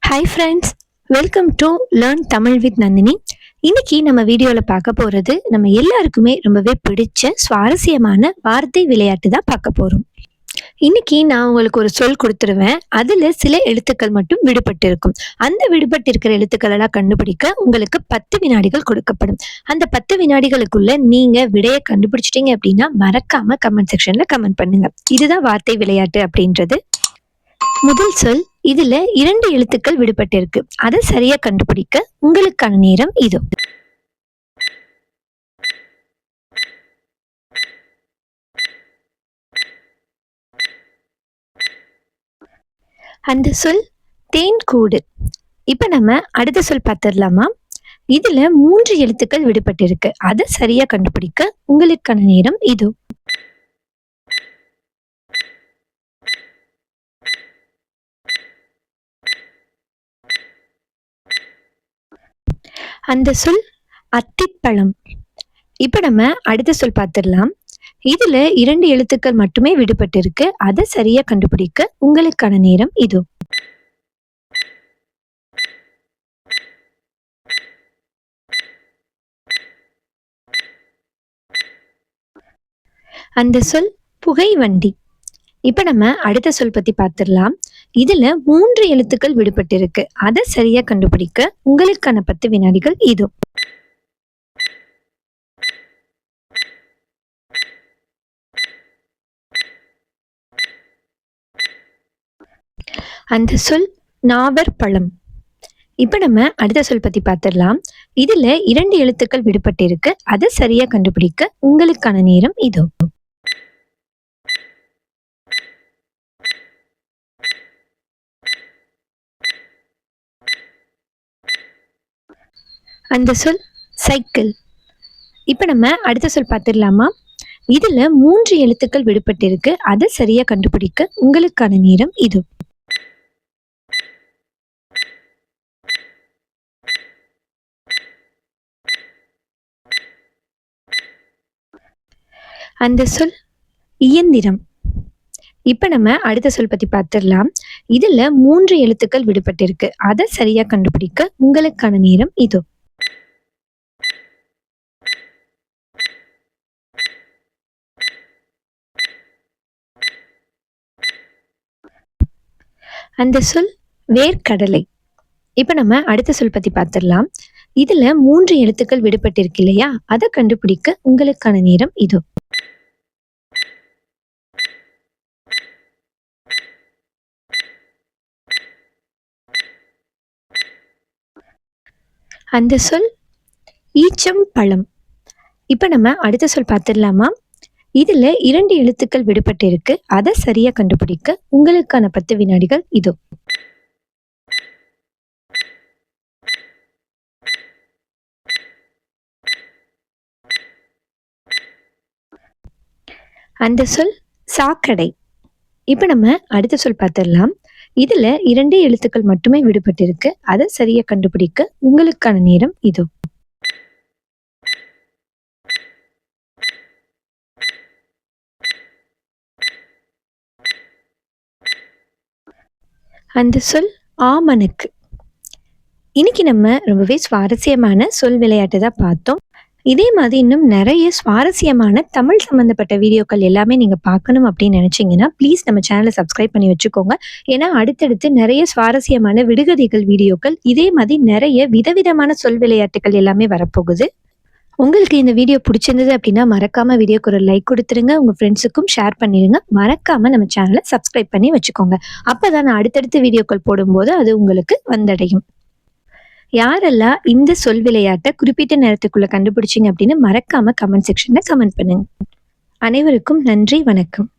Hi friends, welcome to learn Tamil with Nandini. இன்னைக்கு நம்ம வீடியோவில் பார்க்க போகிறது நம்ம எல்லாருக்குமே ரொம்பவே பிடிச்ச சுவாரஸ்யமான வார்த்தை விளையாட்டு தான் பார்க்க போகிறோம். இன்னைக்கு நான் உங்களுக்கு ஒரு சொல் கொடுத்துருவேன். அதில் சில எழுத்துக்கள் மட்டும் விடுபட்டு இருக்கும். அந்த விடுபட்டு இருக்கிற எழுத்துக்கள் எல்லாம் கண்டுபிடிக்க உங்களுக்கு 10 வினாடிகள் கொடுக்கப்படும். அந்த 10 வினாடிகளுக்குள்ள நீங்க விடையை கண்டுபிடிச்சிட்டீங்க அப்படின்னா மறக்காம கமெண்ட் செக்ஷன்ல கமெண்ட் பண்ணுங்க. இதுதான் வார்த்தை விளையாட்டு அப்படின்றது. முதல் சொல், இதுல 2 எழுத்துக்கள் விடுபட்டு இருக்கு. அதை சரியா கண்டுபிடிக்க உங்களுக்கான நேரம் இதோ. அந்த சொல் தேன் கூடு. இப்ப நம்ம அடுத்த சொல் பார்த்துடலாமா? இதுல 3 எழுத்துக்கள் விடுபட்டு இருக்கு. அதை சரியா கண்டுபிடிக்க உங்களுக்கான நேரம் இதோ. அந்த சொல் அத்திப்பழம். இப்ப நம்ம அடுத்த சொல் பார்த்துடலாம். இதுல 2 எழுத்துக்கள் மட்டுமே விடுபட்டு இருக்கு. அதை சரியா கண்டுபிடிக்க உங்களுக்கான நேரம் இதோ. அந்த சொல் புகை வண்டி. இப்ப நம்ம அடுத்த சொல் பத்தி பார்த்துடலாம். இதுல 3 எழுத்துக்கள் விடுபட்டு இருக்கு. அதை சரியா கண்டுபிடிக்க உங்களுக்கான 10 வினாடிகள் இதோ. அந்த சொல் நாவற் பழம். இப்ப நம்ம அடுத்த சொல் பத்தி பார்த்துடலாம். இதுல 2 எழுத்துக்கள் விடுபட்டு இருக்கு. அதை சரியா கண்டுபிடிக்க உங்களுக்கான நேரம் இதோ. அந்த சொல் சைக்கிள். இப்ப நம்ம அடுத்த சொல் பார்த்துடலாமா? இதுல 3 எழுத்துக்கள் விடுபட்டு இருக்கு. அதை சரியா கண்டுபிடிக்க உங்களுக்கான நேரம் இதோ. அந்த சொல் இயந்திரம். இப்ப நம்ம அடுத்த சொல் பத்தி பார்த்துடலாம். இதுல 3 எழுத்துக்கள் விடுபட்டு இருக்கு. அதை சரியா கண்டுபிடிக்க உங்களுக்கான நேரம் இதோ. அந்த சொல் வேர்க்கடலை. இப்ப நம்ம அடுத்த சொல் பத்தி பார்த்துடலாம். இதுல 3 எழுத்துக்கள் விடுபட்டு இருக்கு இல்லையா? அதை கண்டுபிடிக்க உங்களுக்கான நேரம் இதோ. அந்த சொல் ஈச்சம் பழம். இப்ப நம்ம அடுத்த சொல் பார்த்துடலாமா? இதுல 2 எழுத்துக்கள் விடுபட்டு இருக்கு. அதை சரியா கண்டுபிடிக்க உங்களுக்கான 10 வினாடிகள் இதோ. அந்த சொல் சாக்கடை. இப்ப நம்ம அடுத்த சொல் பார்த்துடலாம். இதுல 2 எழுத்துக்கள் மட்டுமே விடுபட்டு இருக்கு. அதை சரியா கண்டுபிடிக்க உங்களுக்கான நேரம் இதோ. அந்த சொல் ஆமணக்கு. இன்னைக்கு நம்ம ரொம்பவே சுவாரஸ்யமான சொல் விளையாட்டு தான் பார்த்தோம். இதே மாதிரி இன்னும் நிறைய சுவாரஸ்யமான தமிழ் சம்பந்தப்பட்ட வீடியோக்கள் எல்லாமே நீங்க பார்க்கணும் அப்படின்னு நினைச்சீங்கன்னா ப்ளீஸ் நம்ம சேனலை சப்ஸ்கிரைப் பண்ணி வச்சுக்கோங்க. ஏன்னா அடுத்தடுத்து நிறைய சுவாரஸ்யமான விடுகதைகள் வீடியோக்கள், இதே மாதிரி நிறைய விதவிதமான சொல் விளையாட்டுகள் எல்லாமே வரப்போகுது. உங்களுக்கு இந்த வீடியோ பிடிச்சிருந்தது அப்படின்னா மறக்காம வீடியோக்கு ஒரு லைக் கொடுத்துருங்க. உங்க ஃப்ரெண்ட்ஸுக்கும் ஷேர் பண்ணிடுங்க. மறக்காம நம்ம சேனலை சப்ஸ்கிரைப் பண்ணி வச்சுக்கோங்க. அப்பதான் நான் அடுத்தடுத்து வீடியோக்கள் போடும்போது அது உங்களுக்கு வந்தடையும். யாரெல்லாம் இந்த சொல் விளையாட்டை குறிப்பிட்ட நேரத்துக்குள்ள கண்டுபிடிச்சிங்க அப்படின்னு மறக்காம கமெண்ட் செக்ஷன்ல கமெண்ட் பண்ணுங்க. அனைவருக்கும் நன்றி, வணக்கம்.